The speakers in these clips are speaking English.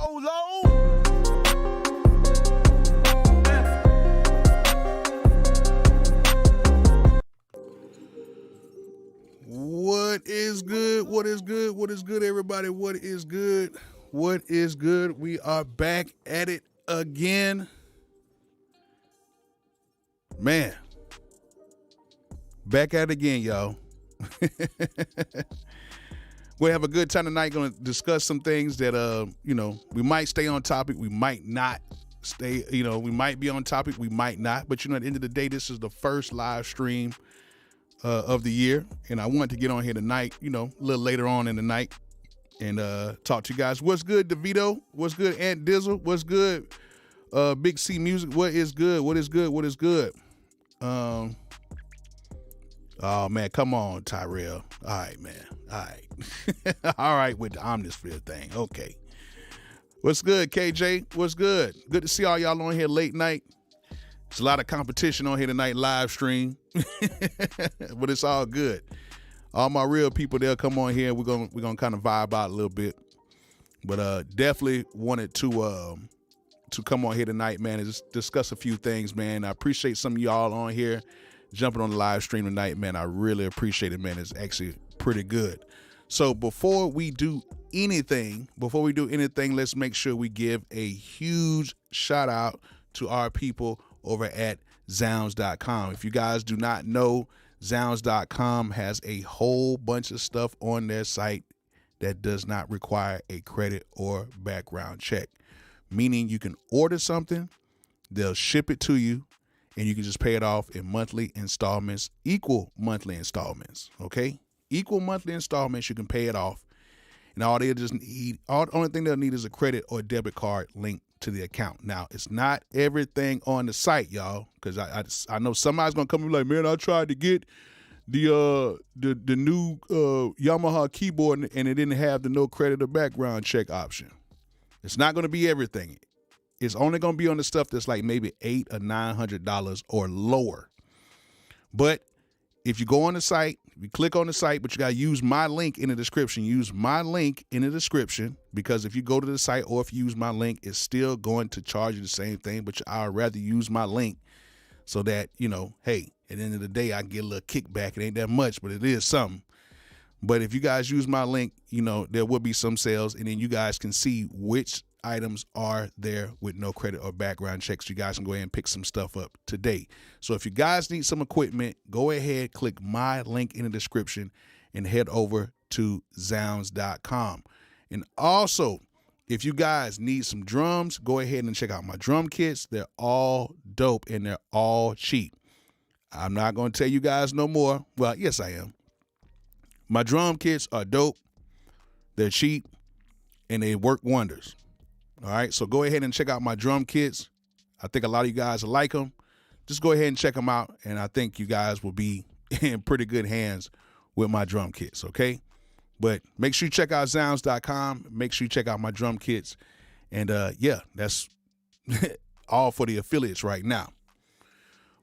Bolo. What is good? What is good? What is good, everybody? What is good? What is good? We are back at it again. Man, back at it again, y'all. We'll have a good time tonight. Going to discuss some things that, we might stay on topic. We might not stay, we might be on topic. We might not. But, at the end of the day, this is the first live stream of the year. And I wanted to get on here tonight, a little later on in the night and talk to you guys. What's good, DeVito? What's good, Aunt Dizzle? What's good, Big C Music? What is good? What is good? What is good? Oh, man, come on, Tyrell. All right, man. All right. All right with the Omnisphere thing. Okay. What's good, KJ? What's good? Good to see all y'all on here late night. There's a lot of competition on here tonight, live stream. But it's all good. All my real people, they'll come on here. We're gonna kind of vibe out a little bit. But definitely wanted to come on here tonight, man, and just discuss a few things, man. I appreciate some of y'all on here jumping on the live stream tonight, man. I really appreciate it, man. It's actually pretty good. So before we do anything, let's make sure we give a huge shout out to our people over at Zounds.com. If you guys do not know, Zounds.com has a whole bunch of stuff on their site that does not require a credit or background check. Meaning you can order something, they'll ship it to you, and you can just pay it off in monthly installments, equal monthly installments, okay? Equal monthly installments, you can pay it off. And the only thing they'll need is a credit or debit card linked to the account. Now, it's not everything on the site, y'all, because I know somebody's going to come and be like, man, I tried to get the new Yamaha keyboard and it didn't have the no credit or background check option. It's not going to be everything. It's only going to be on the stuff that's like maybe $800 or $900 or lower. But if you go on the site, you click on the site, but you got to use my link in the description. Use my link in the description, because if you go to the site or if you use my link, it's still going to charge you the same thing. But I'd rather use my link so that, hey, at the end of the day, I can get a little kickback. It ain't that much, but it is something. But if you guys use my link, there will be some sales, and then you guys can see which items are there with no credit or background checks. You guys can go ahead and pick some stuff up today. So if you guys need some equipment, go ahead, click my link in the description and head over to Zounds.com. And also, if you guys need some drums, go ahead and check out my drum kits. They're all dope and they're all cheap. I'm not going to tell you guys no more. Well, yes, I am. My drum kits are dope. They're cheap and they work wonders. All right, so go ahead and check out my drum kits. I think a lot of you guys will like them. Just go ahead and check them out, and I think you guys will be in pretty good hands with my drum kits, okay? But make sure you check out Zounds.com. Make sure you check out my drum kits. And, that's all for the affiliates right now.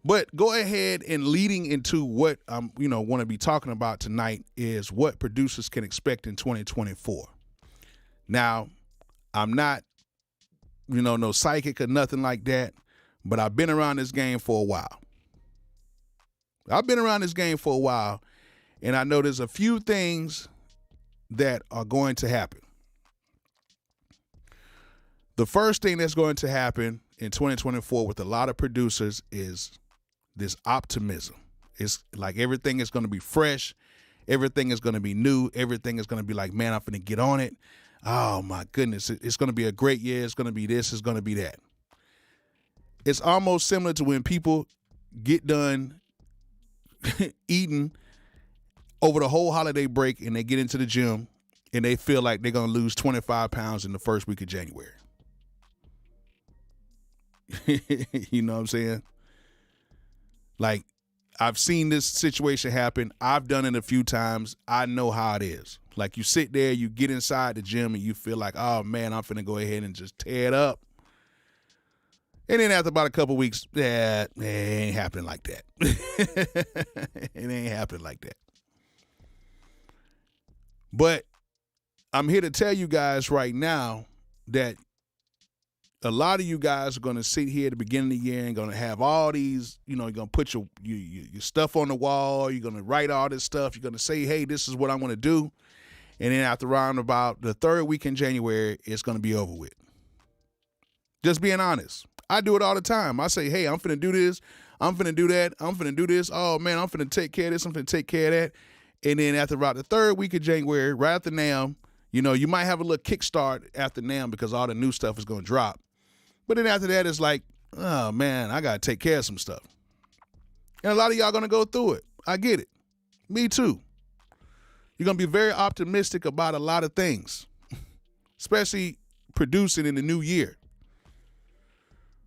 But go ahead, and leading into what I'm, want to be talking about tonight is what producers can expect in 2024. Now, I'm not no psychic or nothing like that, but I've been around this game for a while. And I know there's a few things that are going to happen. The first thing that's going to happen in 2024 with a lot of producers is this optimism. It's like everything is going to be fresh. Everything is going to be new. Everything is going to be like, man, I'm finna get on it. Oh, my goodness. It's going to be a great year. It's going to be this. It's going to be that. It's almost similar to when people get done eating over the whole holiday break and they get into the gym and they feel like they're going to lose 25 pounds in the first week of January. You know what I'm saying? Like, I've seen this situation happen. I've done it a few times. I know how it is. Like, you sit there, you get inside the gym, and you feel like, oh, man, I'm finna go ahead and just tear it up. And then after about a couple weeks, it ain't happening like that. It ain't happening like that. But I'm here to tell you guys right now that a lot of you guys are going to sit here at the beginning of the year and going to have all these, you're going to put your stuff on the wall. You're going to write all this stuff. You're going to say, hey, this is what I'm going to do. And then after around about the third week in January, it's going to be over with. Just being honest. I do it all the time. I say, hey, I'm finna do this. I'm finna do that. I'm finna do this. Oh, man, I'm finna take care of this. I'm finna take care of that. And then after about the third week of January, right after NAMM, you might have a little kickstart after NAMM because all the new stuff is going to drop. But then after that, it's like, oh, man, I got to take care of some stuff. And a lot of y'all going to go through it. I get it. Me too. You're going to be very optimistic about a lot of things, especially producing in the new year.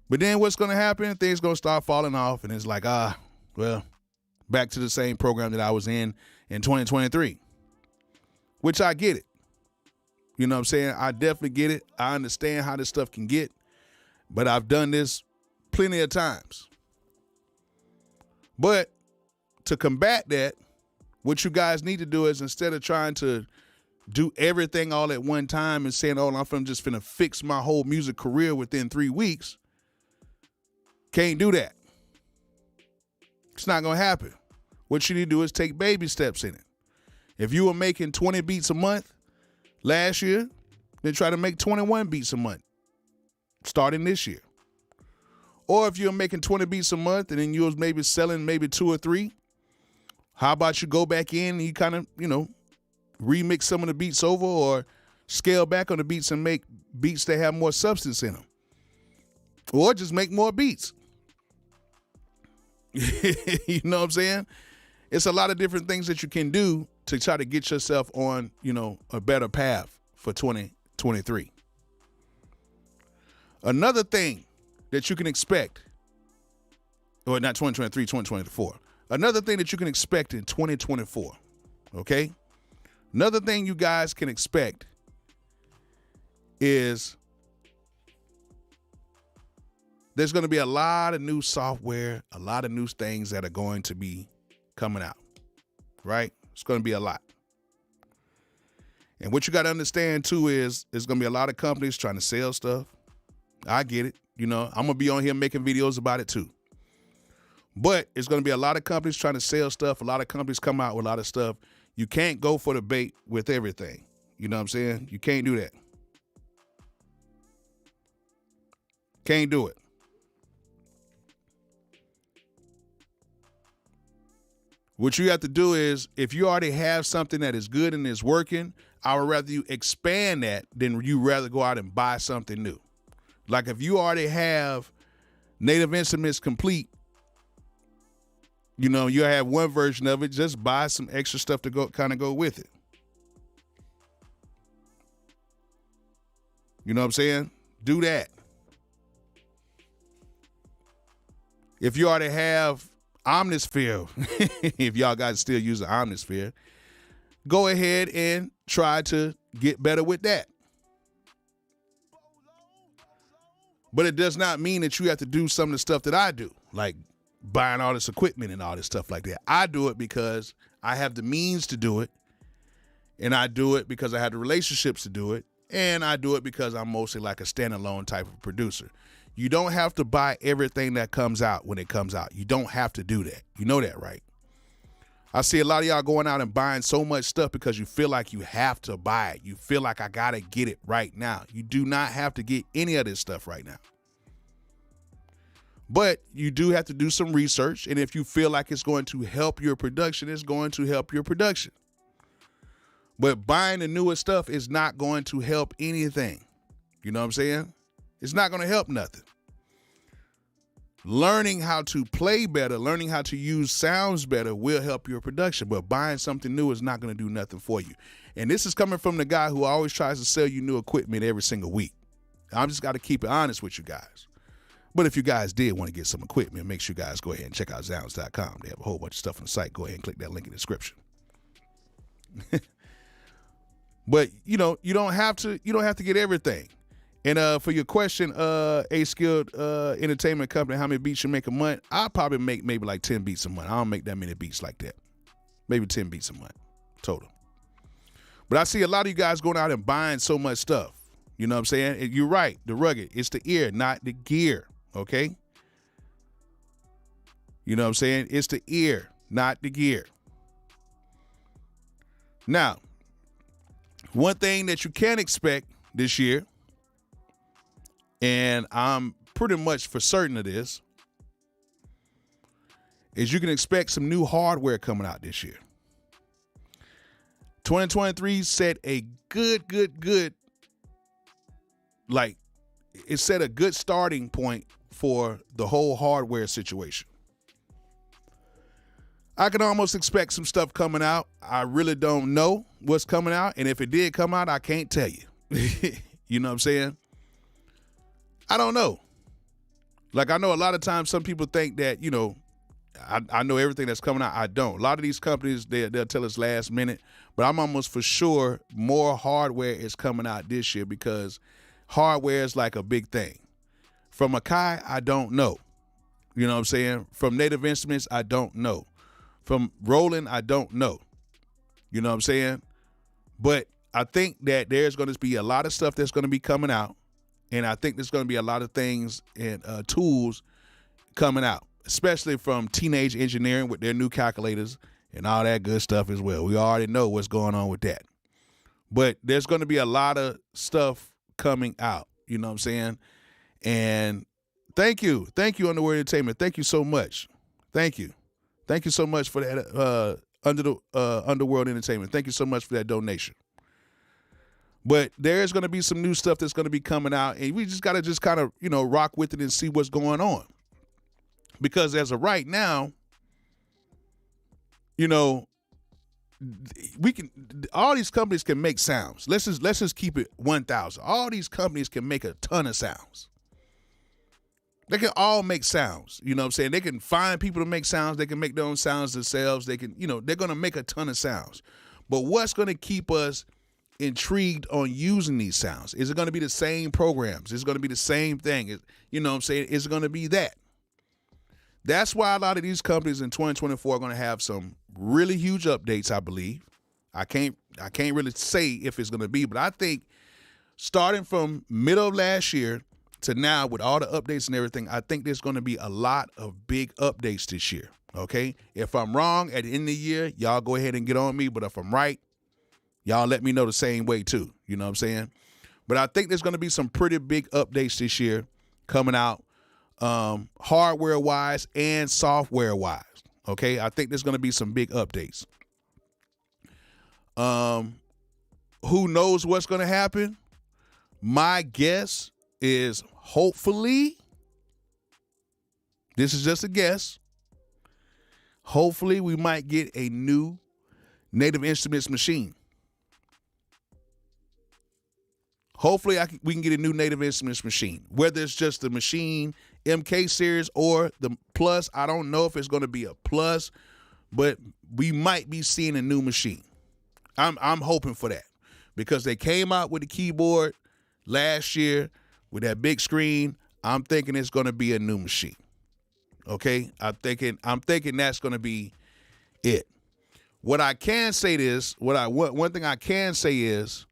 But then what's going to happen? Things going to start falling off, and it's like, well, back to the same program that I was in 2023, which I get it. You know what I'm saying? I definitely get it. I understand how this stuff can get. But I've done this plenty of times. But to combat that, what you guys need to do is instead of trying to do everything all at one time and saying, oh, I'm just finna fix my whole music career within 3 weeks, can't do that. It's not going to happen. What you need to do is take baby steps in it. If you were making 20 beats a month last year, then try to make 21 beats a month starting this year. Or if you're making 20 beats a month and then you was maybe selling maybe 2 or 3, how about you go back in and you kind of, remix some of the beats over or scale back on the beats and make beats that have more substance in them. Or just make more beats. You know what I'm saying? It's a lot of different things that you can do to try to get yourself on, a better path for 2023. Another thing that you can expect, or not 2023, 2024. Another thing that you can expect in 2024, okay? Another thing you guys can expect is there's going to be a lot of new software, a lot of new things that are going to be coming out, right? It's going to be a lot. And what you got to understand, too, is there's going to be a lot of companies trying to sell stuff. I get it. I'm going to be on here making videos about it, too. But it's going to be a lot of companies trying to sell stuff. A lot of companies come out with a lot of stuff. You can't go for the bait with everything. You know what I'm saying? You can't do that. Can't do it. What you have to do is, if you already have something that is good and is working, I would rather you expand that than you rather go out and buy something new. Like if you already have Native Instruments Complete, you have one version of it, just buy some extra stuff to go with it. You know what I'm saying? Do that. If you already have Omnisphere, if y'all guys still use the Omnisphere, go ahead and try to get better with that. But it does not mean that you have to do some of the stuff that I do, like buying all this equipment and all this stuff like that. I do it because I have the means to do it, and I do it because I have the relationships to do it, and I do it because I'm mostly like a standalone type of producer. You don't have to buy everything that comes out when it comes out. You don't have to do that. You know that, right? I see a lot of y'all going out and buying so much stuff because you feel like you have to buy it. You feel like I got to get it right now. You do not have to get any of this stuff right now. But you do have to do some research. And if you feel like it's going to help your production, it's going to help your production. But buying the newest stuff is not going to help anything. You know what I'm saying? It's not going to help nothing. Learning how to play better, learning how to use sounds better will help your production, but buying something new is not going to do nothing for you. And this is coming from the guy who always tries to sell you new equipment every single week. I'm just got to keep it honest with you guys. But if you guys did want to get some equipment, make sure you guys go ahead and check out Zounds.com. They have a whole bunch of stuff on the site. Go ahead and click that link in the description. But you don't have to get everything. And for your question, A Skilled Entertainment Company, how many beats you make a month? I probably make maybe like 10 beats a month. I don't make that many beats like that. Maybe 10 beats a month total. But I see a lot of you guys going out and buying so much stuff. You know what I'm saying? And you're right. The rugged. It's the ear, not the gear. Okay? You know what I'm saying? It's the ear, not the gear. Now, one thing that you can expect this year, and I'm pretty much for certain of this, is you can expect some new hardware coming out this year. 2023 set a good, like, it set a good starting point for the whole hardware situation. I can almost expect some stuff coming out. I really don't know what's coming out. And if it did come out, I can't tell you. You know what I'm saying? I don't know. Like, I know a lot of times some people think that, you know, I know everything that's coming out. I don't. A lot of these companies, they'll tell us last minute. But I'm almost for sure more hardware is coming out this year because hardware is like a big thing. From Akai, I don't know. You know what I'm saying? From Native Instruments, I don't know. From Roland, I don't know. You know what I'm saying? But I think that there's going to be a lot of stuff that's going to be coming out. And I think there's going to be a lot of things and tools coming out, especially from Teenage Engineering with their new calculators and all that good stuff as well. We already know what's going on with that. But there's going to be a lot of stuff coming out. You know what I'm saying? And thank you. Thank you, Underworld Entertainment. Thank you so much. Thank you. Thank you so much for that Underworld Entertainment. Thank you so much for that donation. But there's going to be some new stuff that's going to be coming out, and we just got to just kind of, you know, rock with it and see what's going on. Because as of right now, you know, all these companies can make sounds. Let's just keep it 1,000. All these companies can make a ton of sounds. They can all make sounds. You know what I'm saying? They can find people to make sounds. They can make their own sounds themselves. They can, you know, they're going to make a ton of sounds. But what's going to keep us intrigued on using these sounds? Is it going to be the same programs? Is it going to be the same thing? You know what I'm saying? Is it going to be that? That's why a lot of these companies in 2024 are going to have some really huge updates, I believe. I can't really say if it's going to be, but I think starting from middle of last year to now with all the updates and everything, I think there's going to be a lot of big updates this year, okay? If I'm wrong at the end of the year, y'all go ahead and get on me, but if I'm right, y'all let me know the same way too, you know what I'm saying? But I think there's going to be some pretty big updates this year coming out, hardware-wise and software-wise, okay? I think there's going to be some big updates. Who knows what's going to happen? My guess is hopefully, this is just a guess, hopefully we might get a new Native Instruments machine. Hopefully we can get a new Native Instruments machine, whether it's just the machine MK series or the Plus. I don't know if it's going to be a Plus, but we might be seeing a new machine. I'm hoping for that because they came out with the keyboard last year with that big screen. I'm thinking it's going to be a new machine. Okay? I'm thinking that's going to be it. What I can say is, one thing I can say is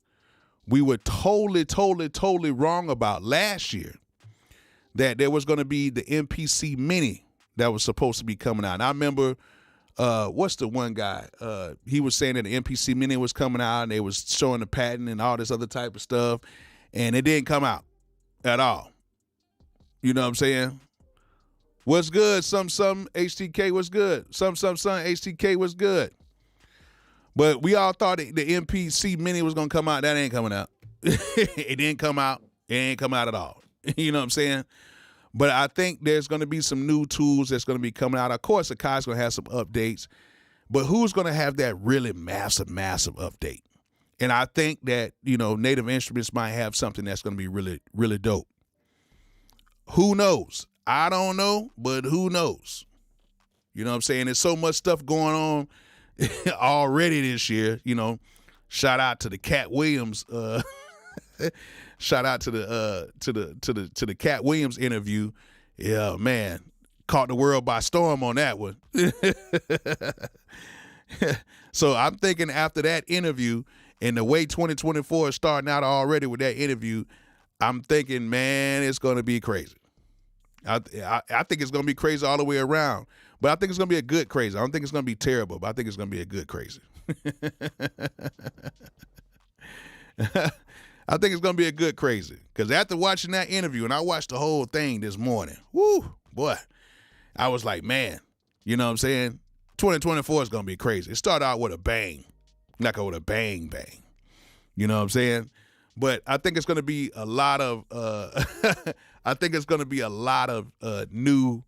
we were totally wrong about last year that there was going to be the MPC Mini that was supposed to be coming out. And I remember, what's the one guy? He was saying that the MPC Mini was coming out and they was showing the patent and all this other type of stuff, and it didn't come out at all. You know what I'm saying? What's good? Some HTK was good. Some HTK was good. But we all thought the MPC Mini was going to come out. That ain't coming out. It didn't come out. It ain't come out at all. You know what I'm saying? But I think there's going to be some new tools that's going to be coming out. Of course, Akai's going to have some updates. But who's going to have that really massive update? And I think that, you know, Native Instruments might have something that's going to be really dope. Who knows? I don't know, but who knows? You know what I'm saying? There's so much stuff going on already this year. You know, shout out to the Cat Williams. Shout out to the Cat Williams interview. Yeah, man, caught the world by storm on that one. So I'm thinking after that interview, And the way 2024 is starting out already with that interview, I'm thinking, man, it's going to be crazy. I think it's going to be crazy all the way around. But I think it's going to be a good crazy. I don't think it's going to be terrible, but I think it's going to be a good crazy. I think it's going to be a good crazy. Because after watching that interview, and I watched the whole thing this morning, woo, boy, I was like, man, you know what I'm saying? 2024 is going to be crazy. It started out with a bang, like with a bang, bang. You know what I'm saying? But I think it's going to be a lot of, I think it's going to be a lot of new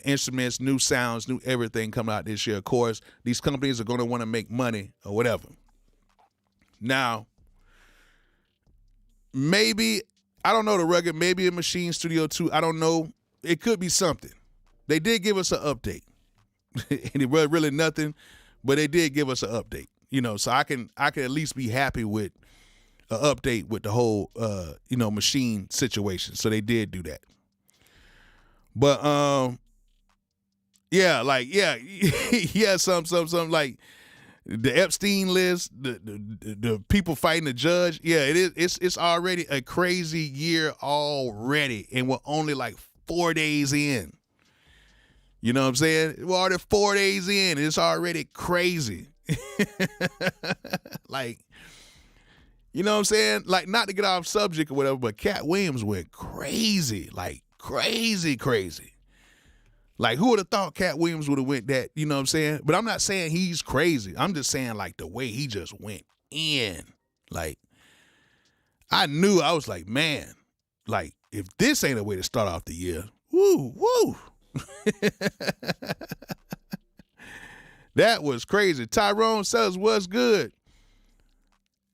instruments, new sounds, new everything coming out this year. Of course, these companies are going to want to make money or whatever. Now, maybe, I don't know the record, maybe a Machine Studio 2, I don't know. It could be something. They did give us an update. And it was really nothing, but they did give us an update. You know, so I can at least be happy with an update with the whole, Machine situation. So they did do that. But, some like the Epstein list, the people fighting the judge. Yeah, it is. It's already a crazy year already, and we're only like 4 days in. You know what I'm saying? We're already 4 days in. It's already crazy. Like, you know what I'm saying? Like, not to get off subject or whatever, but Cat Williams went crazy, like crazy. Like, who would have thought Cat Williams would have went that, you know what I'm saying? But I'm not saying he's crazy. I'm just saying, like, the way he just went in. Like, I was like, man, like, if this ain't a way to start off the year, woo. That was crazy. Tyrone says, what's good?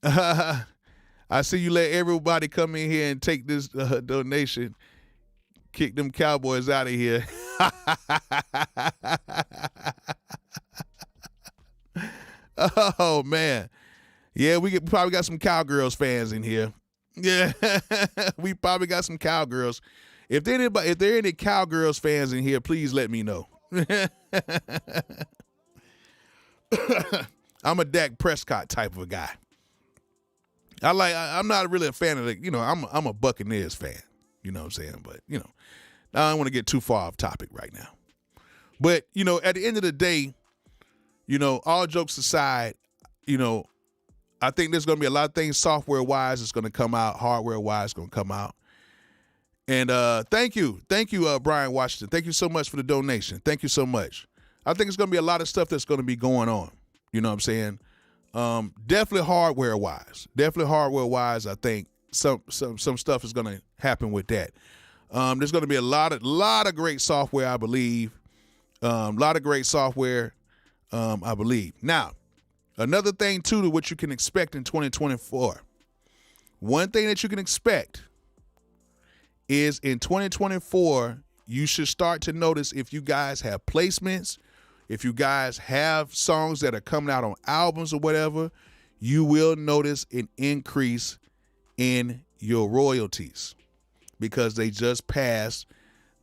I see you let everybody come in here and take this donation. Kick them Cowboys out of here. Oh, man. Yeah, we probably got some Cowgirls fans in here. Yeah, we probably got some Cowgirls. If there are any Cowgirls fans in here, please let me know. I'm a Dak Prescott type of a guy. I'm not really a fan of I'm a Buccaneers fan. You know what I'm saying? But, I don't want to get too far off topic right now. But, at the end of the day, all jokes aside, I think there's going to be a lot of things software-wise that's going to come out, hardware-wise going to come out. And thank you, Brian Washington. Thank you so much for the donation. Thank you so much. I think it's going to be a lot of stuff that's going to be going on. You know what I'm saying? Definitely hardware-wise. I think some stuff is going to happen with that. There's going to be a lot of great software, I believe. A lot of great software, I believe. Now, another thing, too, to what you can expect in 2024. One thing that you can expect is in 2024, you should start to notice if you guys have placements, if you guys have songs that are coming out on albums or whatever, you will notice an increase in your royalties because they just passed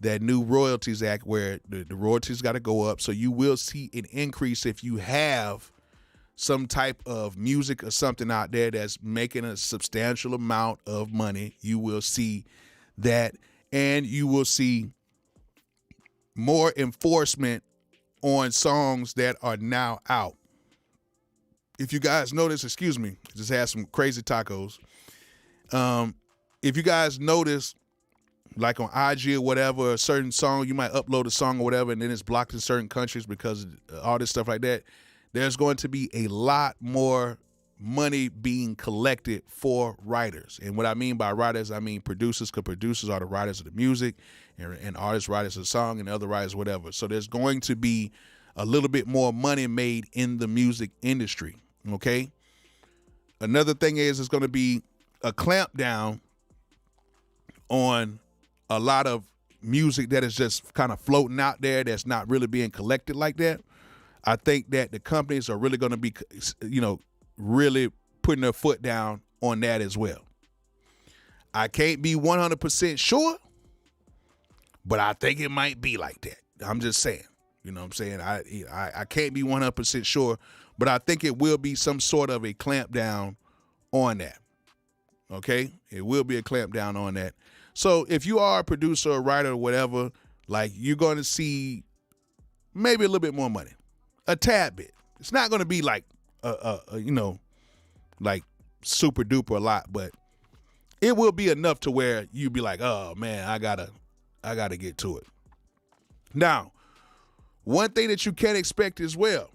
that new Royalties Act where the royalties got to go up. So you will see an increase if you have some type of music or something out there that's making a substantial amount of money. You will see that, and you will see more enforcement on songs that are now out. If you guys notice, just had some crazy tacos. If you guys notice, like on IG or whatever, a certain song, you might upload a song or whatever, and then it's blocked in certain countries because of all this stuff like that. There's going to be a lot more money being collected for writers. And what I mean by writers, I mean producers, because producers are the writers of the music, and artists, writers of the song, and other writers, whatever. So there's going to be a little bit more money made in the music industry, okay? Another thing is it's going to be a clampdown on a lot of music that is just kind of floating out there that's not really being collected like that. I think that the companies are really going to be, really putting their foot down on that as well. I can't be 100% sure, but I think it might be like that. I'm just saying. You know what I'm saying? I can't be 100% sure, but I think it will be some sort of a clampdown on that. Okay? It will be a clampdown on that. So if you are a producer or writer or whatever, like, you're going to see maybe a little bit more money, a tad bit. It's not going to be like like super duper a lot, but it will be enough to where you be like, oh man, I gotta get to it. Now, one thing that you can expect as well,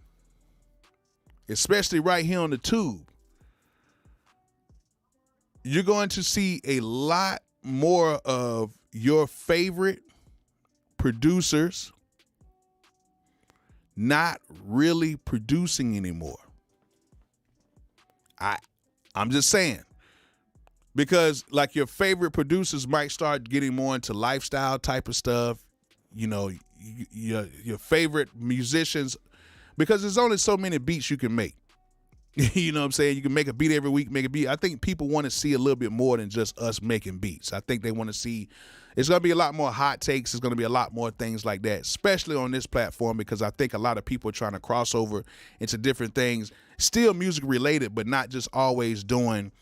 especially right here on the tube, you're going to see a lot more of your favorite producers not really producing anymore. I'm just saying. Because like your favorite producers might start getting more into lifestyle type of stuff, you know, your favorite musicians, because there's only so many beats you can make. You know what I'm saying? You can make a beat every week, make a beat. I think people want to see a little bit more than just us making beats. I think they want to see, it's going to be a lot more hot takes. It's going to be a lot more things like that, especially on this platform, because I think a lot of people are trying to cross over into different things, still music related, but not just always doing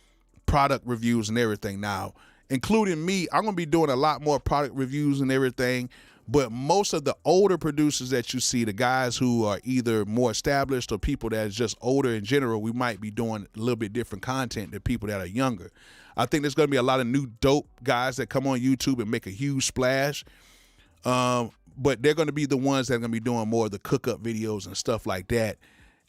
product reviews and everything. Now, including me, I'm going to be doing a lot more product reviews and everything. But most of the older producers that you see, the guys who are either more established or people that is just older in general, we might be doing a little bit different content than people that are younger. I think there's going to be a lot of new dope guys that come on YouTube and make a huge splash. But they're going to be the ones that are going to be doing more of the cook-up videos and stuff like that.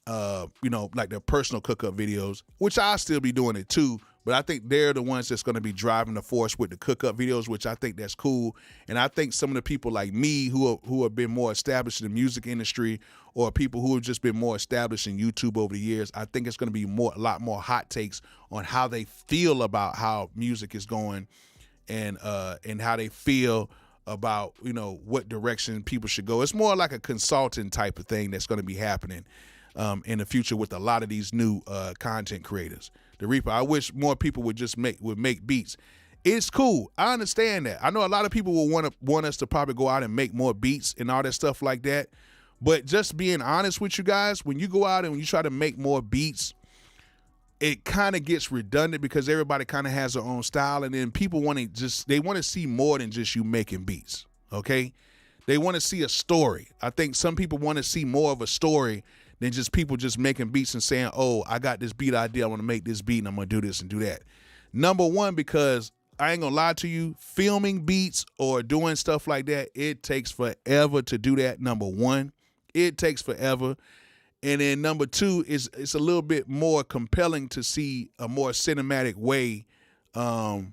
Like their personal cook-up videos, which I'll still be doing it too. But I think they're the ones that's going to be driving the force with the cook-up videos, which I think that's cool. And I think some of the people like me who have been more established in the music industry, or people who have just been more established in YouTube over the years, I think it's going to be a lot more hot takes on how they feel about how music is going, and how they feel about, what direction people should go. It's more like a consulting type of thing that's going to be happening in the future with a lot of these new content creators. The Reaper, I wish more people would just make beats. It's cool. I understand that. I know a lot of people will want us to probably go out and make more beats and all that stuff like that. But just being honest with you guys, when you go out and when you try to make more beats, it kind of gets redundant because everybody kind of has their own style, and then people want to see more than just you making beats. Okay? They want to see a story. I think some people want to see more of a story than just people just making beats and saying, oh, I got this beat idea, I want to make this beat and I'm going to do this and do that. Number one, because I ain't going to lie to you, filming beats or doing stuff like that, it takes forever to do that. Number one, it takes forever. And then number two, it's a little bit more compelling to see a more cinematic way of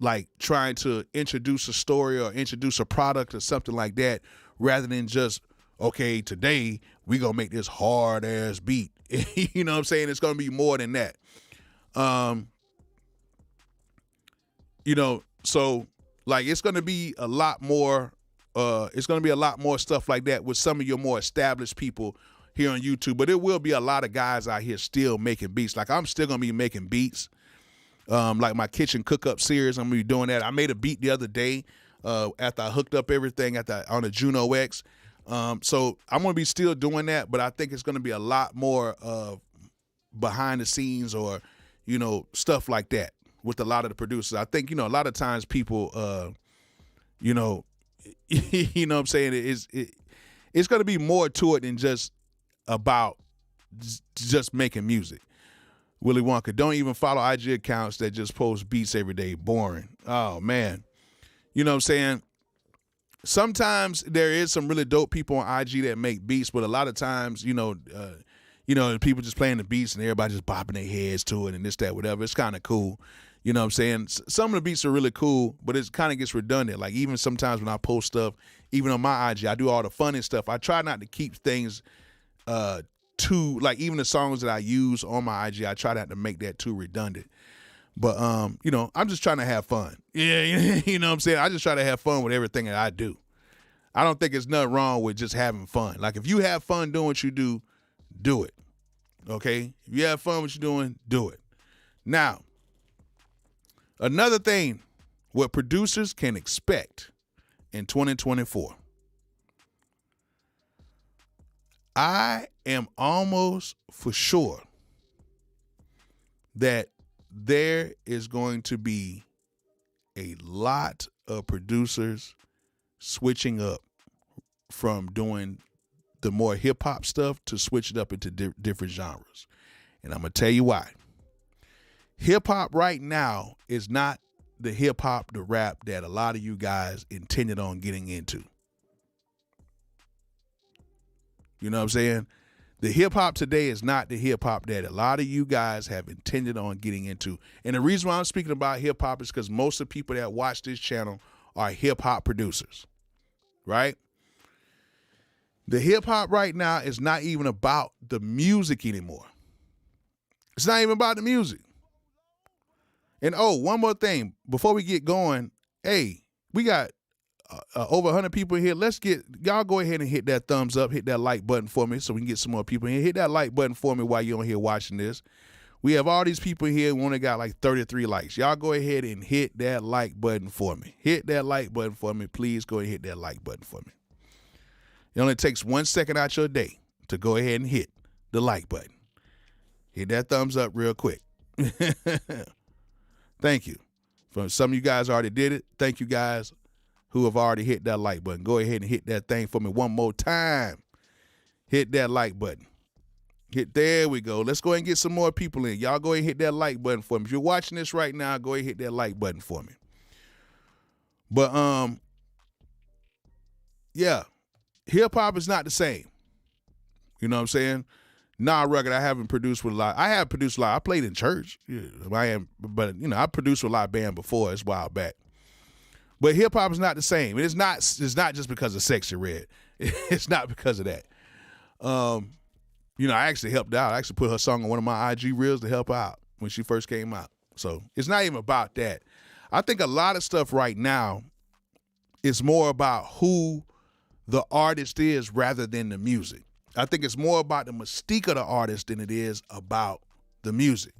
like trying to introduce a story or introduce a product or something like that, rather than just, okay, today we gonna make this hard ass beat. You know what I'm saying? It's gonna be more than that. So like it's gonna be a lot more. It's gonna be a lot more stuff like that with some of your more established people here on YouTube. But it will be a lot of guys out here still making beats. Like I'm still gonna be making beats. Like my kitchen cook-up series, I'm gonna be doing that. I made a beat the other day after I hooked up everything on the Juno X. So I'm going to be still doing that, but I think it's going to be a lot more behind the scenes or, stuff like that with a lot of the producers. I think, a lot of times people, you know what I'm saying? It's going to be more to it than just about just making music. Willy Wonka, don't even follow IG accounts that just post beats every day. Boring. Oh, man. You know what I'm saying? Sometimes there is some really dope people on IG that make beats, but a lot of times, people just playing the beats and everybody just bopping their heads to it and this, that, whatever. It's kind of cool. You know what I'm saying? Some of the beats are really cool, but it kind of gets redundant. Like even sometimes when I post stuff, even on my IG, I do all the funny stuff. I try not to keep things too, like even the songs that I use on my IG, I try not to make that too redundant. But, I'm just trying to have fun. Yeah, you know what I'm saying? I just try to have fun with everything that I do. I don't think there's nothing wrong with just having fun. Like, if you have fun doing what you do it. Okay? If you have fun with what you're doing, do it. Now, another thing, what producers can expect in 2024. I am almost for sure that there is going to be a lot of producers switching up from doing the more hip hop stuff to switch it up into different genres. And I'm going to tell you why. Hip hop right now is not the hip hop, the rap that a lot of you guys intended on getting into. You know what I'm saying? The hip hop today is not the hip hop that a lot of you guys have intended on getting into. And the reason why I'm speaking about hip hop is because most of the people that watch this channel are hip hop producers, right? The hip hop right now is not even about the music anymore. It's not even about the music. And one more thing before we get going. Hey, we got over 100 people here. Y'all go ahead and hit that thumbs up, hit that like button for me so we can get some more people in here. Hit that like button for me while you're on here watching this. We have all these people here who only got like 33 likes. Y'all go ahead and hit that like button for me. Hit that like button for me. Please go ahead and hit that like button for me. It only takes 1 second out your day to go ahead and hit the like button. Hit that thumbs up real quick. Thank you. For some of you guys already did it. Thank you guys who have already hit that like button. Go ahead and hit that thing for me one more time. Hit that like button. There we go. Let's go ahead and get some more people in. Y'all go ahead and hit that like button for me. If you're watching this right now, go ahead and hit that like button for me. But yeah, hip hop is not the same. You know what I'm saying? Record, I haven't produced with a lot. I have produced a lot. I played in church. But I produced with a lot of band before. It's a while back. But hip hop is not the same. It's not just because of Sexy Red. It's not because of that. I actually helped out. I actually put her song on one of my IG reels to help out when she first came out. So it's not even about that. I think a lot of stuff right now is more about who the artist is rather than the music. I think it's more about the mystique of the artist than it is about the music.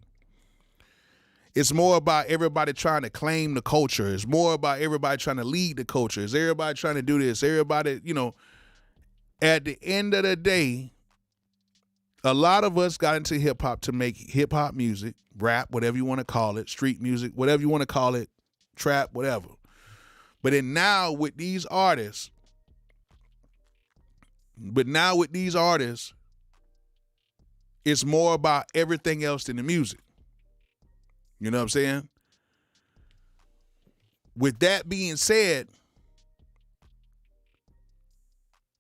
It's more about everybody trying to claim the culture. It's more about everybody trying to lead the culture. It's everybody trying to do this. Everybody, at the end of the day, a lot of us got into hip hop to make hip hop music, rap, whatever you want to call it, street music, whatever you want to call it, trap, whatever. But then now with these artists, it's more about everything else than the music. You know what I'm saying? With that being said,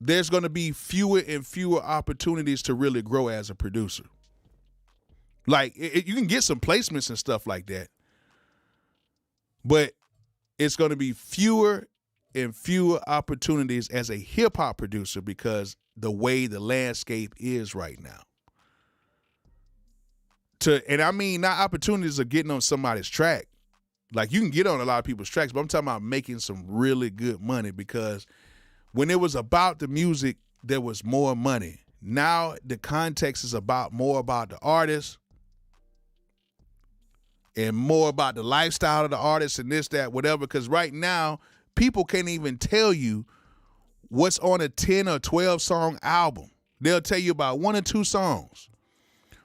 there's going to be fewer and fewer opportunities to really grow as a producer. Like, you can get some placements and stuff like that, but it's going to be fewer and fewer opportunities as a hip-hop producer because the way the landscape is right now. And I mean, not opportunities of getting on somebody's track. Like, you can get on a lot of people's tracks, but I'm talking about making some really good money, because when it was about the music, there was more money. Now the context is more about the artist and more about the lifestyle of the artist and this, that, whatever. Because right now, people can't even tell you what's on a 10 or 12 song album. They'll tell you about 1 or 2 songs.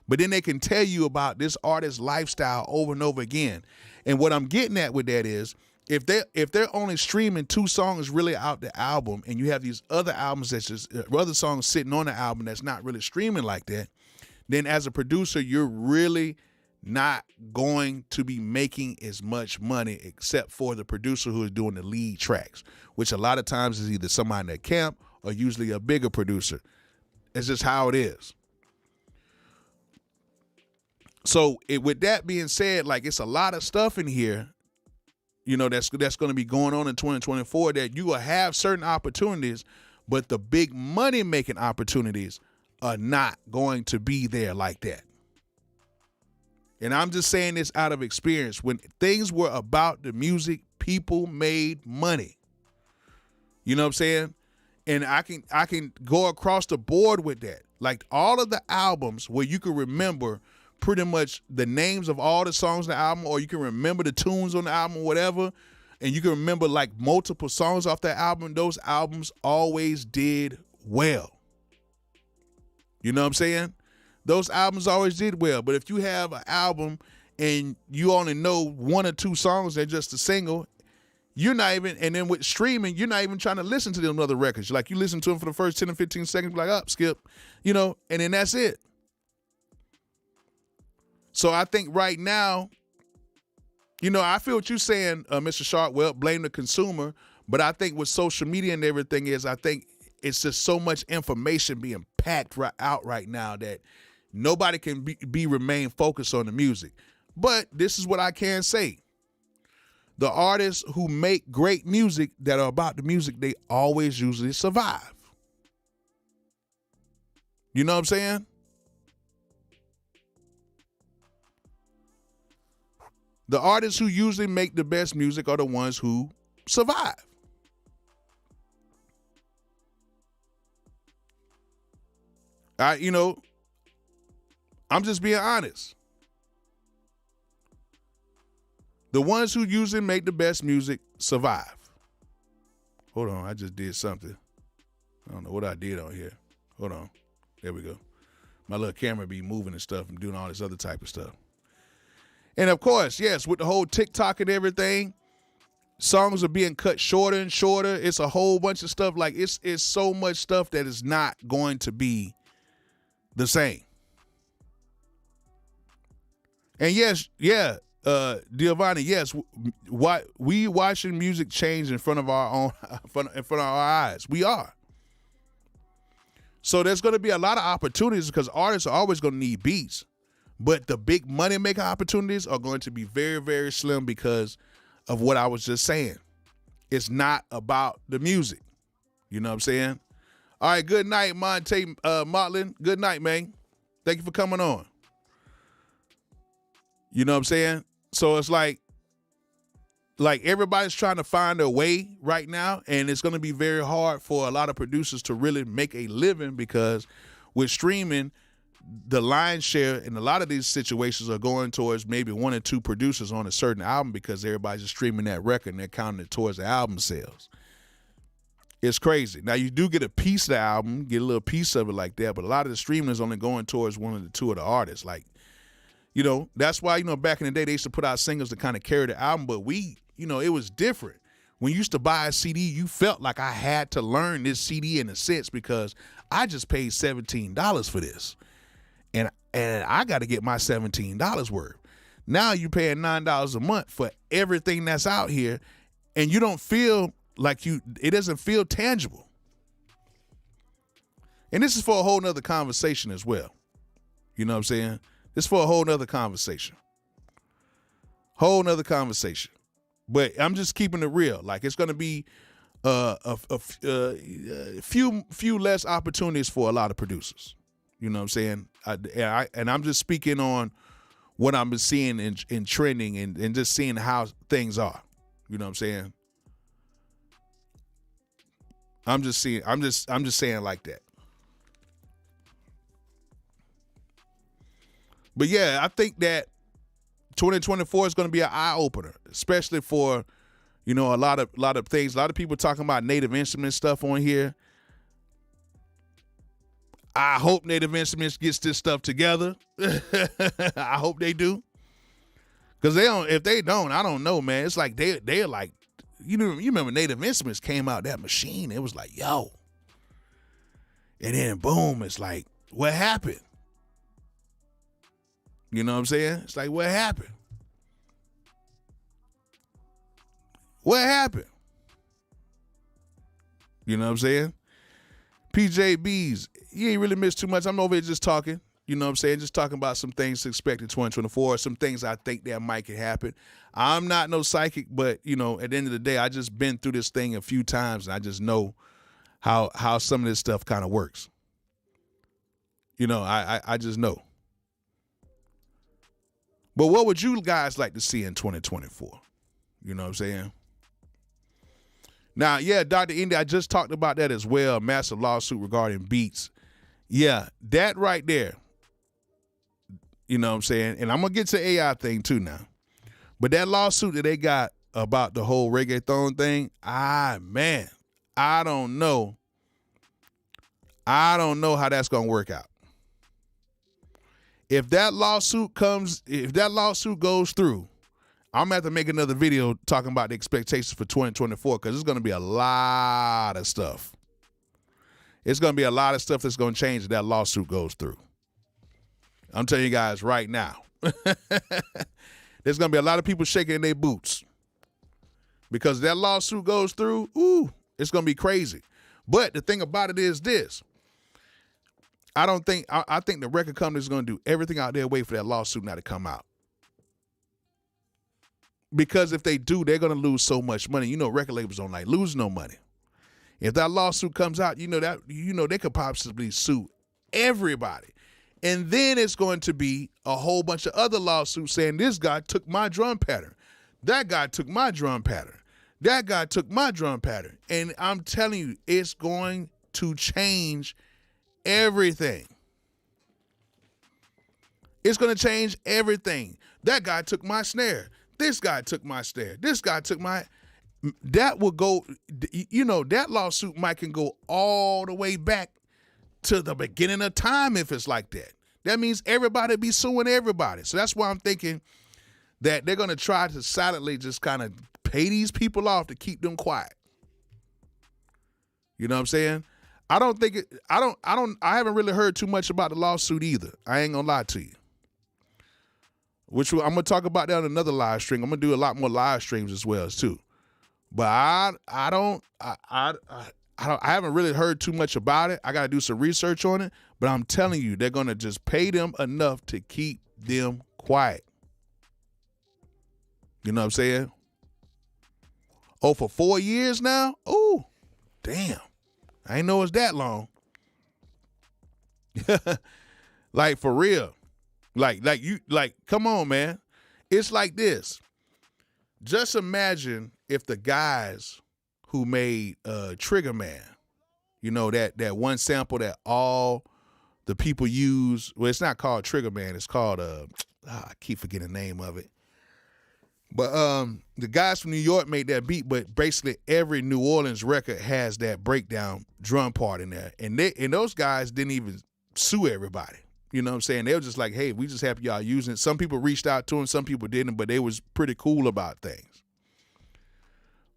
But then they can tell you about this artist's lifestyle over and over again. And what I'm getting at with that is, if they're only streaming 2 songs really out the album, and you have these other albums that's just other songs sitting on the album that's not really streaming like that, then as a producer, you're really not going to be making as much money, except for the producer who is doing the lead tracks, which a lot of times is either somebody in their camp or usually a bigger producer. It's just how it is. So with that being said, like, it's a lot of stuff in here, that's going to be going on in 2024, that you will have certain opportunities, but the big money making opportunities are not going to be there like that. And I'm just saying this out of experience. When things were about the music, people made money. You know what I'm saying? And I can go across the board with that. Like, all of the albums where you can remember pretty much the names of all the songs on the album, or you can remember the tunes on the album or whatever, and you can remember like multiple songs off that album, those albums always did well. You know what I'm saying? Those albums always did well. But if you have an album and you only know one or two songs, they're just a single, you're not even, and then with streaming, you're not even trying to listen to them other records. Like, you listen to them for the first 10 or 15 seconds, like, up, skip, you know, and then that's it. So I think right now, you know, I feel what you're saying, Mr. Sharp. Well, blame the consumer. But I think with social media and everything is, I think it's just so much information being packed out right now that nobody can remain focused on the music. But this is what I can say. The artists who make great music that are about the music, they always usually survive. You know what I'm saying? The artists who usually make the best music are the ones who survive. You know, I'm just being honest. The ones who usually make the best music survive. Hold on, I just did something. I don't know what I did on here. Hold on. There we go. My little camera be moving and stuff and doing all this other type of stuff. And of course, yes, with the whole TikTok and everything, songs are being cut shorter and shorter. It's a whole bunch of stuff. Like, it's so much stuff that is not going to be the same. And yes, yeah, Giovanni, yes, we watching music change in front of our eyes. We are. So there's going to be a lot of opportunities because artists are always going to need beats. But the big money making opportunities are going to be very, very slim because of what I was just saying. It's not about the music. You know what I'm saying? All right, good night, Monte Motlin. Good night, man. Thank you for coming on. You know what I'm saying? So it's like everybody's trying to find their way right now, and it's going to be very hard for a lot of producers to really make a living because with streaming, the lion's share in a lot of these situations are going towards maybe one or two producers on a certain album because everybody's just streaming that record and they're counting it towards the album sales. It's crazy. Now, you do get a piece of the album, get a little piece of it like that, but a lot of the streaming is only going towards one of the two of the artists. Like, you know, that's why, you know, back in the day, they used to put out singles to kind of carry the album, but it was different. When you used to buy a CD, you felt like I had to learn this CD in a sense because I just paid $17 for this. And I got to get my $17 worth. Now you're paying $9 a month for everything that's out here, and you don't feel like it doesn't feel tangible. And this is for a whole nother conversation as well. You know what I'm saying? This is for a whole nother conversation. Whole nother conversation. But I'm just keeping it real. Like, it's going to be a few less opportunities for a lot of producers. You know what I'm saying? And I'm just speaking on what I've been seeing in trending and just seeing how things are. You know what I'm saying? I'm just saying it like that. But yeah, I think that 2024 is going to be an eye opener, especially for, you know, a lot of things. A lot of people talking about Native Instruments stuff on here. I hope Native Instruments gets this stuff together. I hope they do. Because if they don't, I don't know, man. It's like they're like, you remember Native Instruments came out, that machine. It was like, yo. And then boom, it's like, what happened? You know what I'm saying? It's like, what happened? What happened? You know what I'm saying? PJBs, you ain't really missed too much. I'm over here just talking. You know what I'm saying? Just talking about some things to expect in 2024, some things I think that might could happen. I'm not no psychic, but, you know, at the end of the day, I just been through this thing a few times, and I just know how some of this stuff kind of works. You know, I just know. But what would you guys like to see in 2024? You know what I'm saying? Now, yeah, Dr. Indy, I just talked about that as well, a massive lawsuit regarding beats. Yeah, that right there. You know what I'm saying? And I'm going to get to the AI thing too now. But that lawsuit that they got about the whole reggaeton thing, man, I don't know. I don't know how that's going to work out. If that lawsuit goes through, I'm gonna have to make another video talking about the expectations for 2024 because it's gonna be a lot of stuff. It's gonna be a lot of stuff that's gonna change if that lawsuit goes through. I'm telling you guys right now. There's gonna be a lot of people shaking their boots because if that lawsuit goes through. It's gonna be crazy. But the thing about it is this. I think the record company is gonna do everything out there wait for that lawsuit now to come out. Because if they do, they're going to lose so much money. You know, record labels don't like lose no money. If that lawsuit comes out, they could possibly sue everybody. And then it's going to be a whole bunch of other lawsuits saying this guy took my drum pattern. That guy took my drum pattern. That guy took my drum pattern. And I'm telling you, it's going to change everything. It's going to change everything. That guy took my snare. This guy took my snare. This guy took my. That will go. That lawsuit might can go all the way back to the beginning of time if it's like that. That means everybody be suing everybody. So that's why I'm thinking that they're gonna try to silently just kind of pay these people off to keep them quiet. You know what I'm saying? I haven't really heard too much about the lawsuit either. I ain't gonna lie to you. Which I'm gonna talk about that on another live stream. I'm gonna do a lot more live streams as well too. But I haven't really heard too much about it. I gotta do some research on it. But I'm telling you, they're gonna just pay them enough to keep them quiet. You know what I'm saying? Oh, for 4 years now? Oh, damn. I ain't know it's that long. Like for real. Like, come on, man. It's like this. Just imagine if the guys who made Trigger Man, that one sample that all the people use. Well, it's not called Trigger Man. It's called, I keep forgetting the name of it. But the guys from New York made that beat, but basically every New Orleans record has that breakdown drum part in there. And those guys didn't even sue everybody. You know what I'm saying? They were just like, hey, we just happy y'all using it. Some people reached out to them, some people didn't, but they was pretty cool about things.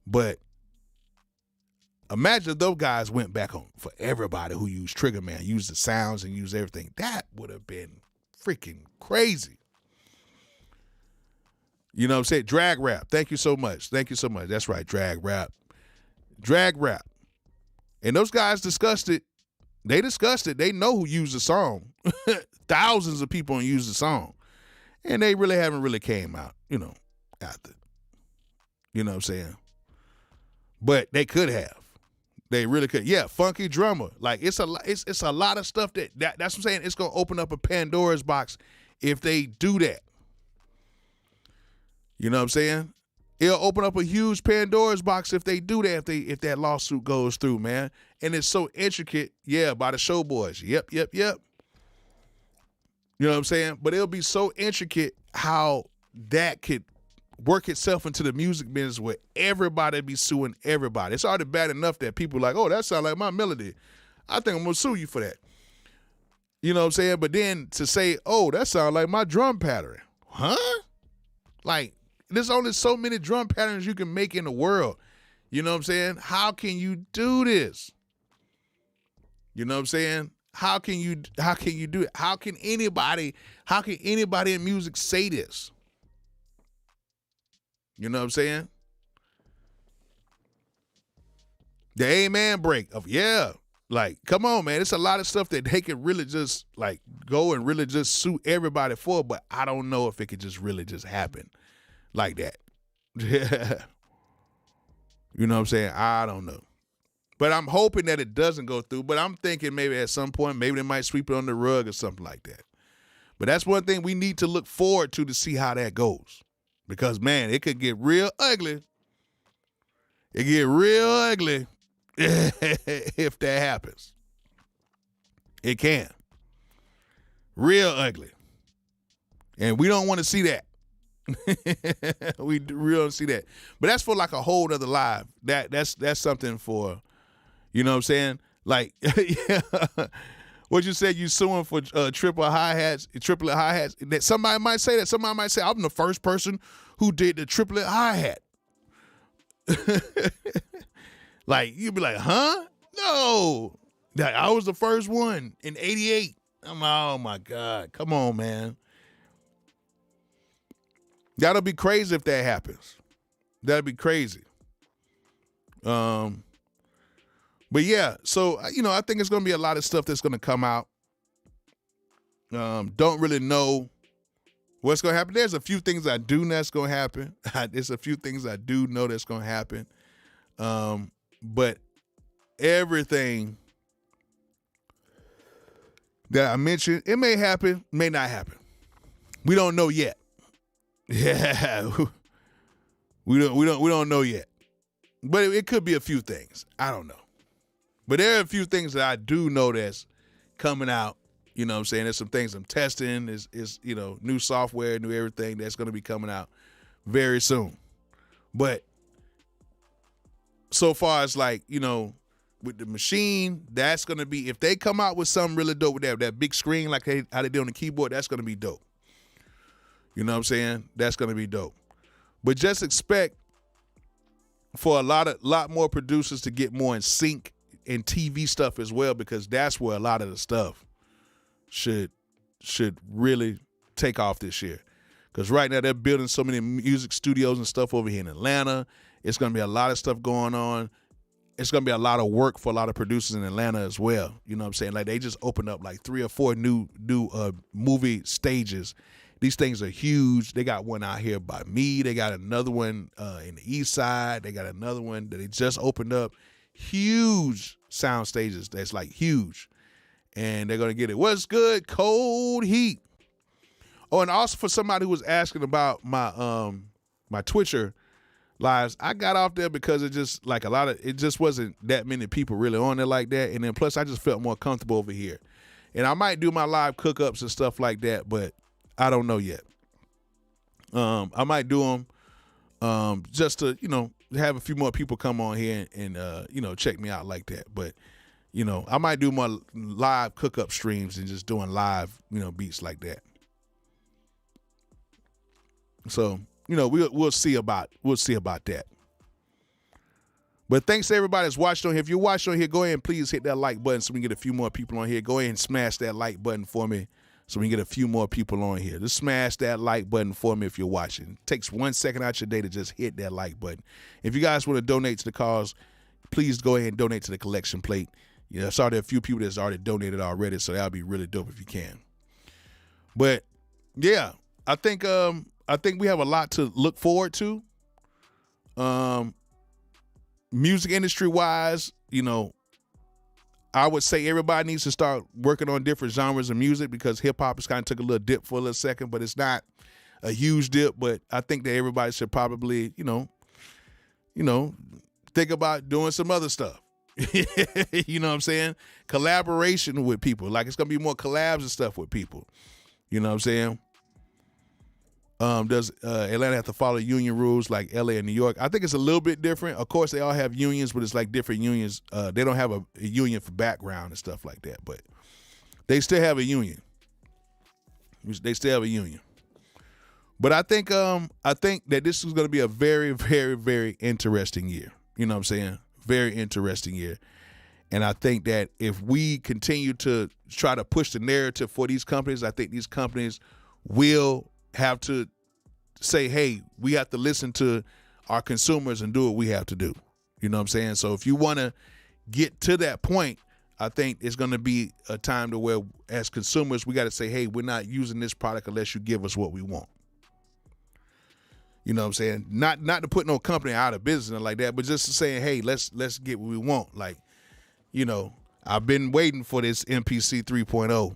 But imagine if those guys went back on for everybody who used Trigger Man, used the sounds and used everything. That would have been freaking crazy. You know what I'm saying? Drag rap. Thank you so much. Thank you so much. That's right, drag rap. Drag rap. And those guys discussed it. They discussed it. They know who used the song. Thousands of people use the song. And they really haven't really came out, after. You know what I'm saying? But they could have. They really could. Yeah, Funky Drummer. Like it's a lot of stuff that's what I'm saying. It's gonna open up a Pandora's box if they do that. You know what I'm saying? It'll open up a huge Pandora's box if they do that, if that lawsuit goes through, man. And it's so intricate, by the show boys. Yep. You know what I'm saying? But it'll be so intricate how that could work itself into the music business where everybody be suing everybody. It's already bad enough that people are like, oh, that sounds like my melody. I think I'm going to sue you for that. You know what I'm saying? But then to say, oh, that sounds like my drum pattern. Huh? Like, there's only so many drum patterns you can make in the world. You know what I'm saying? How can you do this? You know what I'm saying? How can you do it? How can anybody in music say this? You know what I'm saying? The amen break of, like, come on, man. It's a lot of stuff that they can really just, like, go and really just sue everybody for, but I don't know if it could just really just happen like that. You know what I'm saying? I don't know. But I'm hoping that it doesn't go through, but I'm thinking maybe at some point, maybe they might sweep it on the rug or something like that. But that's one thing we need to look forward to see how that goes. Because, man, it could get real ugly. It get real ugly if that happens. It can. Real ugly. And we don't want to see that. We really don't see that. But that's for like a whole other live. That's something for, you know what I'm saying? Like, What you said, you suing for triplet hi-hats. That somebody might say that. Somebody might say, I'm the first person who did the triplet hi-hat. Like, you'd be like, huh? No. Like, I was the first one in 88. I'm like, oh, my God. Come on, man. That'll be crazy if that happens. That'd be crazy. But yeah, so, I think it's going to be a lot of stuff that's going to come out. Don't really know what's going to happen. There's a few things I do know that's going to happen. There's a few things I do know that's going to happen. But everything that I mentioned, it may happen, may not happen. We don't know yet. Yeah. We don't know yet. But it could be a few things. I don't know. But there are a few things that I do know that's coming out. You know what I'm saying? There's some things I'm testing. Is new software, new everything that's going to be coming out very soon. But so far as like, with the machine, that's going to be, if they come out with something really dope with that big screen like how they did on the keyboard, that's going to be dope. You know what I'm saying? That's going to be dope. But just expect for a lot more producers to get more in sync in TV stuff as well, because that's where a lot of the stuff should really take off this year. Because right now they're building so many music studios and stuff over here in Atlanta. It's going to be a lot of stuff going on. It's going to be a lot of work for a lot of producers in Atlanta as well. You know what I'm saying? Like, they just opened up like 3 or 4 new movie stages. These things are huge. They got one out here by me. They got another one in the east side. They got another one that they just opened up. Huge sound stages. That's like huge. And they're going to get it. What's good? Cold heat. Oh, and also for somebody who was asking about my my Twitcher lives, I got off there because it just wasn't that many people really on there like that. And then plus I just felt more comfortable over here. And I might do my live cook-ups and stuff like that, but I don't know yet. I might do them just to, have a few more people come on here and check me out like that. But, I might do more live cook-up streams and just doing live, beats like that. So, we'll see about that. But thanks to everybody that's watched on here. If you're watching on here, go ahead and please hit that like button so we can get a few more people on here. Go ahead and smash that like button for me so we can get a few more people on here. Just smash that like button for me if you're watching. It takes 1 second out your day to just hit that like button. If you guys want to donate to the cause, please go ahead and donate to the collection plate. I saw there are a few people that's already donated already, so that'll be really dope if you can. But yeah, I think we have a lot to look forward to. Music industry wise, I would say everybody needs to start working on different genres of music, because hip hop has kind of took a little dip for a little second, but it's not a huge dip. But I think that everybody should probably, think about doing some other stuff. You know what I'm saying? Collaboration with people. Like, it's going to be more collabs and stuff with people. You know what I'm saying? Does Atlanta have to follow union rules like LA and New York? I think it's a little bit different. Of course, they all have unions, but it's like different unions. They don't have a union for background and stuff like that, but they still have a union. They still have a union. But I think that this is going to be a very, very, very interesting year. You know what I'm saying? Very interesting year. And I think that if we continue to try to push the narrative for these companies, I think these companies will have to say, hey, we have to listen to our consumers and do what we have to do. You know what I'm saying? So if you want to get to that point, I think it's going to be a time to where, as consumers, we got to say, hey, we're not using this product unless you give us what we want. You know what I'm saying? Not to put no company out of business like that, but just to say, hey, let's get what we want. Like, I've been waiting for this MPC 3.0.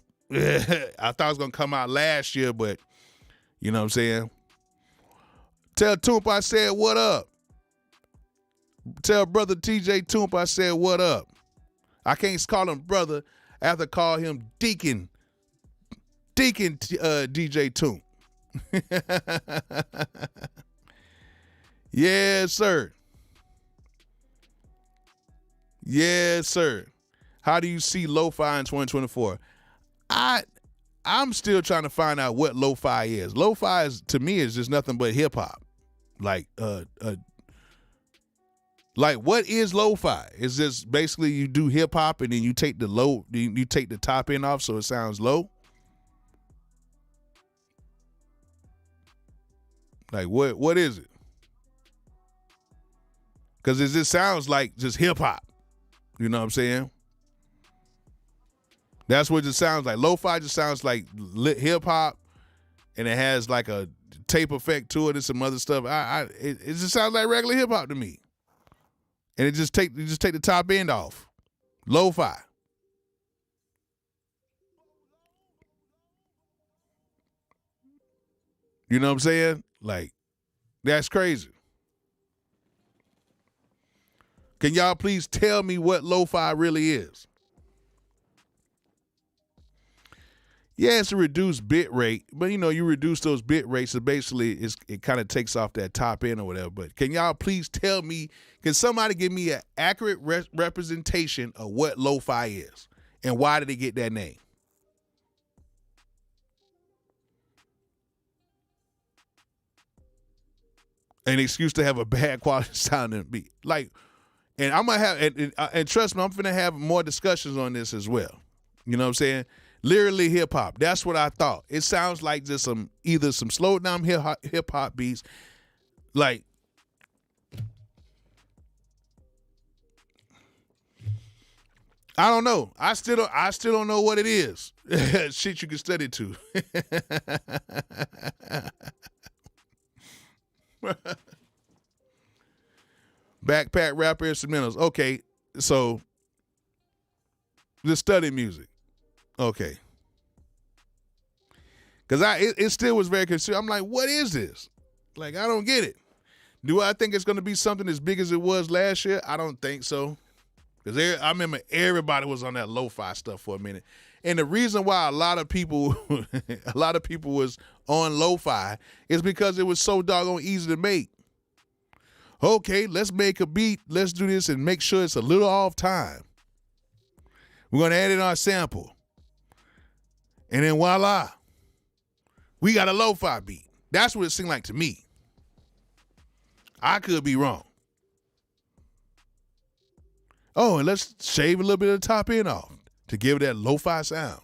I thought it was going to come out last year, but you know what I'm saying? Tell Toomp I said what up. Tell brother TJ Toomp I said what up. I can't call him brother. I have to call him Deacon DJ Toomp. Yes, sir. Yes, sir. How do you see lo-fi in 2024? I'm still trying to find out what lo-fi is. Lo-fi is, to me, is just nothing but hip hop. Like what is lo-fi? Is this basically you do hip hop and then you take you take the top end off so it sounds low? Like what is it? Because it just sounds like just hip hop. You know what I'm saying? That's what it sounds like. Lo-fi just sounds like hip hop, and it has like a tape effect to it and some other stuff. It just sounds like regular hip hop to me. And you just take the top end off. Lo-fi. You know what I'm saying? Like, that's crazy. Can y'all please tell me what lo-fi really is? Yeah, it's a reduced bit rate, but you reduce those bit rates, so basically it kind of takes off that top end or whatever. But can y'all please tell me, can somebody give me an accurate representation of what lo-fi is and why did it get that name? An excuse to have a bad quality sounding beat. Like, and I'm going to have, and trust me, I'm going to have more discussions on this as well. You know what I'm saying? Literally hip hop. That's what I thought. It sounds like just either some slowed down hip hop beats. Like, I don't know. I still don't know what it is. Shit you can study to. Backpack rapper instrumentals. Okay, so just study music. Okay. Because it still was very confusing. I'm like, what is this? Like, I don't get it. Do I think it's going to be something as big as it was last year? I don't think so. Because I remember everybody was on that lo-fi stuff for a minute. And the reason why a lot of people was on lo-fi is because it was so doggone easy to make. Okay, let's make a beat. Let's do this and make sure it's a little off time. We're going to add in our sample. And then voila, we got a lo-fi beat. That's what it seemed like to me. I could be wrong. Oh, and let's shave a little bit of the top end off to give it that lo-fi sound.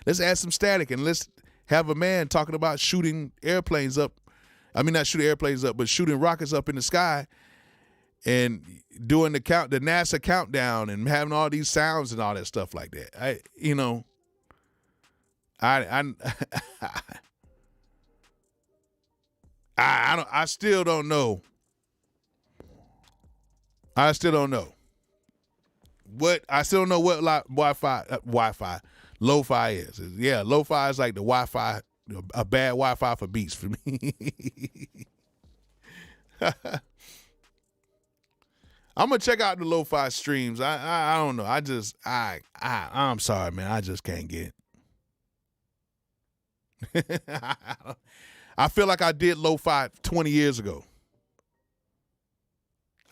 Let's add some static and let's have a man talking about shooting airplanes up. I mean, not shooting airplanes up, but shooting rockets up in the sky and doing the NASA countdown and having all these sounds and all that stuff like that. I still don't know. I still don't know what Wi-Fi lo-fi is. Yeah, lo-fi is like the Wi-Fi, a bad Wi-Fi for beats for me. I'm gonna check out the lo-fi streams. I don't know. I'm sorry, man. I just can't get it. I feel like I did lo-fi 20 years ago.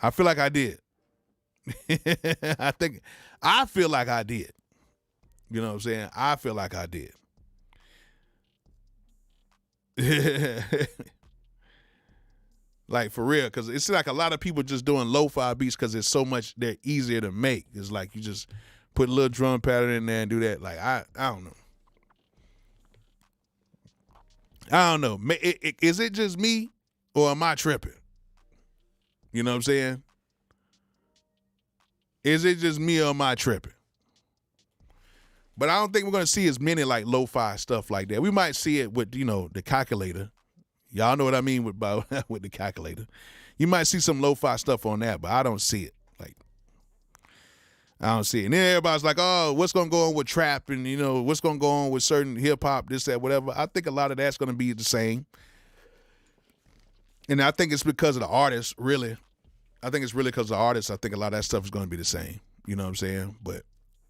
I feel like I did. I feel like I did. You know what I'm saying? I feel like I did. Like, for real, because it's like a lot of people just doing lo-fi beats because it's so much, they're easier to make. It's like you just put a little drum pattern in there and do that. Like, I don't know. I don't know. Is it just me or am I tripping? You know what I'm saying? Is it just me or am I tripping? But I don't think we're going to see as many like lo-fi stuff like that. We might see it with, the calculator. Y'all know what I mean with the calculator. You might see some lo-fi stuff on that, but I don't see it. Like, I don't see it. And then everybody's like, oh, what's going to go on with trap and, what's going to go on with certain hip-hop, this, that, whatever. I think a lot of that's going to be the same. And I think it's because of the artists, really. I think it's really because of the artists. I think a lot of that stuff is going to be the same. You know what I'm saying? But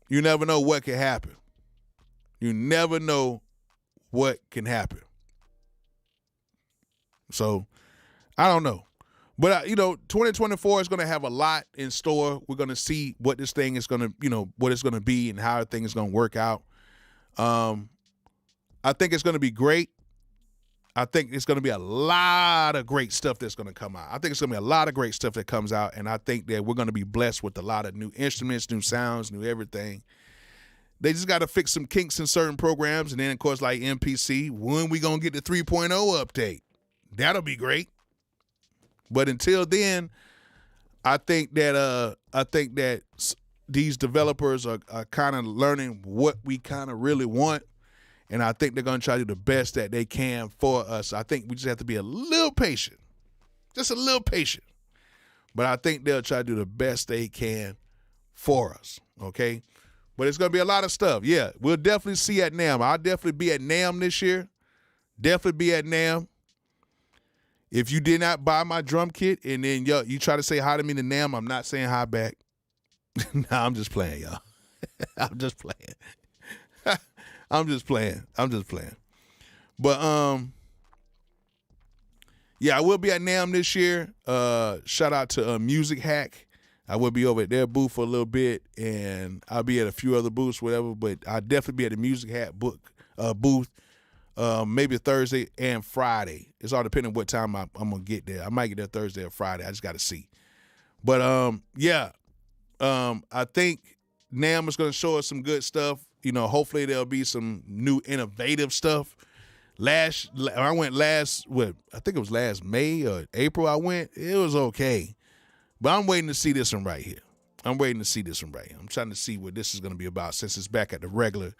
you never know what can happen. You never know what can happen. So, I don't know. But, 2024 is going to have a lot in store. We're going to see what this thing is going to, what it's going to be and how things is going to work out. I think it's going to be great. I think it's going to be a lot of great stuff that's going to come out. I think it's going to be a lot of great stuff that comes out, and I think that we're going to be blessed with a lot of new instruments, new sounds, new everything. They just got to fix some kinks in certain programs, and then, of course, like MPC, when we going to get the 3.0 update? That'll be great. But until then, I think that these developers are kind of learning what we kind of really want, and I think they're going to try to do the best that they can for us. I think we just have to be a little patient, just a little patient. But I think they'll try to do the best they can for us, okay? But it's going to be a lot of stuff. Yeah, we'll definitely see at NAMM. I'll definitely be at NAMM this year. Definitely be at NAMM. If you did not buy my drum kit and then you try to say hi to me to NAMM, I'm not saying hi back. Nah, I'm just playing, y'all. I'm just playing. I'm just playing. But yeah, I will be at NAMM this year. Shout out to Music Hack. I will be over at their booth for a little bit, and I'll be at a few other booths, whatever. But I'll definitely be at the Music Hack booth. Maybe Thursday and Friday. It's all depending on what time I'm gonna get there. I might get there Thursday or Friday. I just got to see. But I think NAMM is gonna show us some good stuff. Hopefully there'll be some new innovative stuff. I went I think it was last May or April. I went. It was okay, but I'm waiting to see this one right here. I'm trying to see what this is gonna be about since it's back at the regular.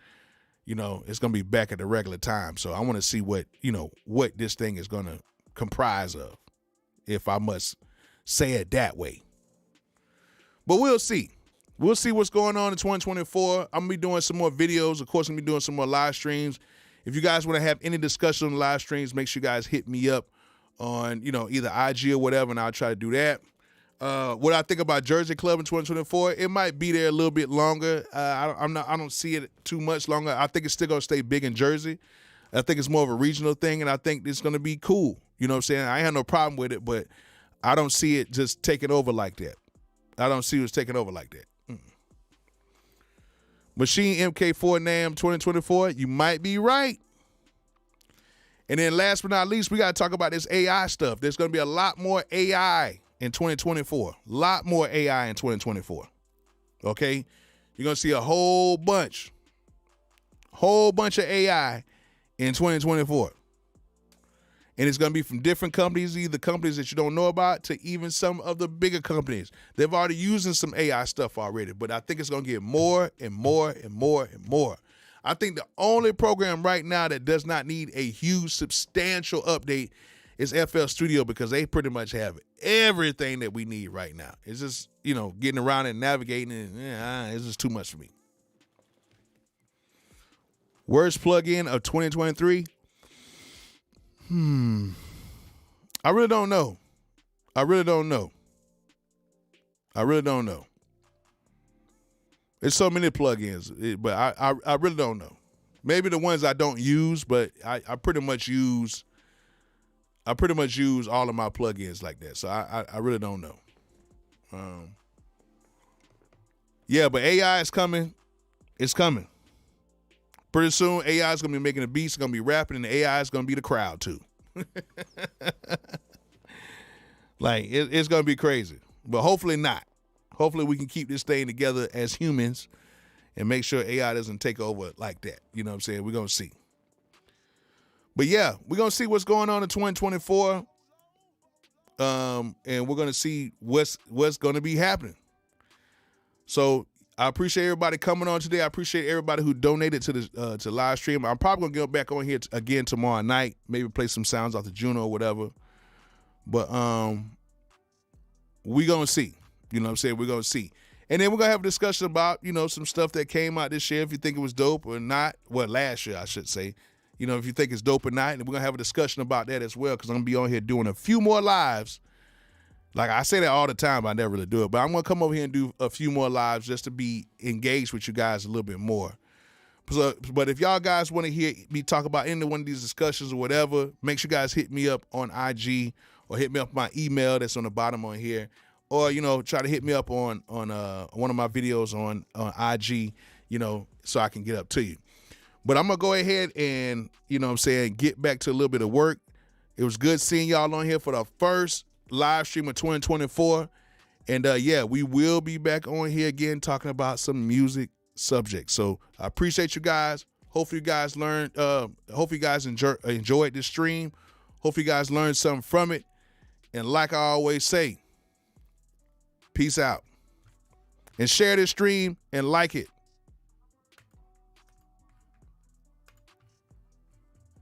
It's going to be back at the regular time. So I want to see what this thing is going to comprise of, if I must say it that way. But we'll see. We'll see what's going on in 2024. I'm going to be doing some more videos. Of course, I'm going to be doing some more live streams. If you guys want to have any discussion on the live streams, make sure you guys hit me up on, either IG or whatever, and I'll try to do that. What I think about Jersey Club in 2024, it might be there a little bit longer. I don't see it too much longer. I think it's still gonna stay big in Jersey. I think it's more of a regional thing, and I think it's gonna be cool. You know what I'm saying? I ain't have no problem with it, but I don't see it just taking over like that. Machine MK4 NAMM 2024, you might be right. And then last but not least, we gotta talk about this AI stuff. There's gonna be a lot more AI in 2024. A lot more AI in 2024. Okay? You're going to see a whole bunch of AI in 2024. And it's going to be from different companies, either companies that you don't know about to even some of the bigger companies. They've already using some AI stuff already, but I think it's going to get more and more and more and more. I think the only program right now that does not need a huge, substantial update is FL Studio, because they pretty much have everything that we need right now. It's just, getting around and navigating, and it's just too much for me. Worst plugin of 2023? I really don't know. There's so many plugins, but I really don't know. Maybe the ones I don't use, but I pretty much use all of my plugins like that, so I really don't know. Yeah, but AI is coming. It's coming. Pretty soon, AI is going to be making the beats, going to be rapping, and the AI is going to be the crowd, too. Like, it's going to be crazy. But hopefully not. Hopefully we can keep this thing together as humans and make sure AI doesn't take over like that. You know what I'm saying? We're going to see. But yeah, we're going to see what's going on in 2024. And we're going to see what's going to be happening. So I appreciate everybody coming on today. I appreciate everybody who donated to the to live stream. I'm probably going to get back on here again tomorrow night. Maybe play some sounds off the Juno or whatever. But we're going to see. You know what I'm saying? We're going to see. And then we're going to have a discussion about, some stuff that came out this year, if you think it was dope or not. Well, last year, I should say. If you think it's dope or not. And we're going to have a discussion about that as well, because I'm going to be on here doing a few more lives. Like, I say that all the time, but I never really do it. But I'm going to come over here and do a few more lives just to be engaged with you guys a little bit more. So, but if y'all guys want to hear me talk about any one of these discussions or whatever, make sure you guys hit me up on IG or hit me up my email that's on the bottom on here, or try to hit me up on one of my videos on IG, so I can get up to you. But I'm gonna go ahead and get back to a little bit of work. It was good seeing y'all on here for the first live stream of 2024. And we will be back on here again talking about some music subjects. So I appreciate you guys. Hopefully you guys learned. Hopefully you guys enjoyed this stream. Hopefully you guys learned something from it. And like I always say, peace out. And share this stream and like it.